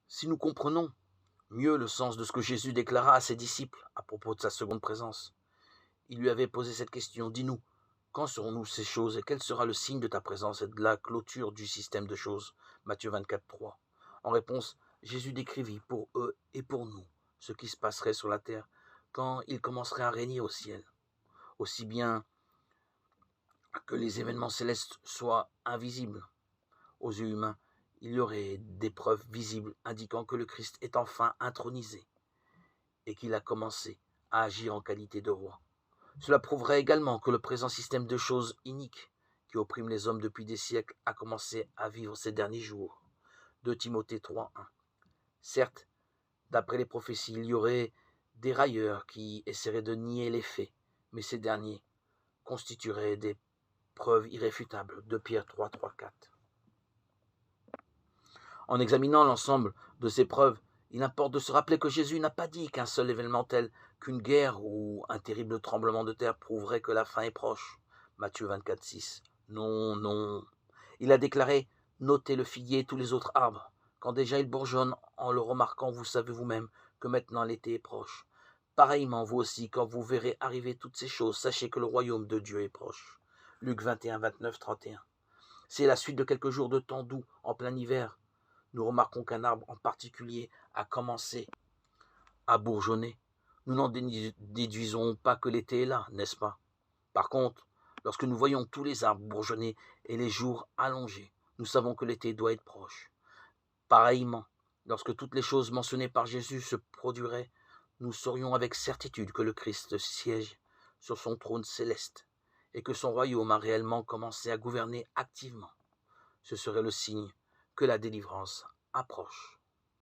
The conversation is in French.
Si nous comprenons mieux le sens de ce que Jésus déclara à ses disciples à propos de sa seconde présence, il lui avait posé cette question: dis-nous, quand serons-nous ces choses et quel sera le signe de ta présence et de la clôture du système de choses? Matthieu 24, 3. En réponse, Jésus décrivit pour eux et pour nous ce qui se passerait sur la terre quand il commencerait à régner au ciel. Aussi bien que les événements célestes soient invisibles aux yeux humains, il y aurait des preuves visibles indiquant que le Christ est enfin intronisé et qu'il a commencé à agir en qualité de roi. Cela prouverait également que le présent système de choses iniques qui opprime les hommes depuis des siècles a commencé à vivre ces derniers jours. 2 Timothée 3:1. Certes, d'après les prophéties, il y aurait des railleurs qui essaieraient de nier les faits, mais ces derniers constitueraient des preuves irréfutables. 2 Pierre 3:4. En examinant l'ensemble de ces preuves, il importe de se rappeler que Jésus n'a pas dit qu'un seul événement tel qu'une guerre ou un terrible tremblement de terre prouverait que la fin est proche. Matthieu 24, 6. Non, non. Il a déclaré: notez le figuier et tous les autres arbres. Quand déjà ils bourgeonnent en le remarquant, vous savez vous-même que maintenant l'été est proche. Pareillement, vous aussi, quand vous verrez arriver toutes ces choses, sachez que le royaume de Dieu est proche. Luc 21, 29, 31. C'est la suite de quelques jours de temps doux en plein hiver. Nous remarquons qu'un arbre en particulier a commencé à bourgeonner. Nous n'en déduisons pas que l'été est là, n'est-ce pas? Par contre, lorsque nous voyons tous les arbres bourgeonner et les jours allongés, nous savons que l'été doit être proche. Pareillement, lorsque toutes les choses mentionnées par Jésus se produiraient, nous saurions avec certitude que le Christ siège sur son trône céleste et que son royaume a réellement commencé à gouverner activement. Ce serait le signe que la délivrance approche.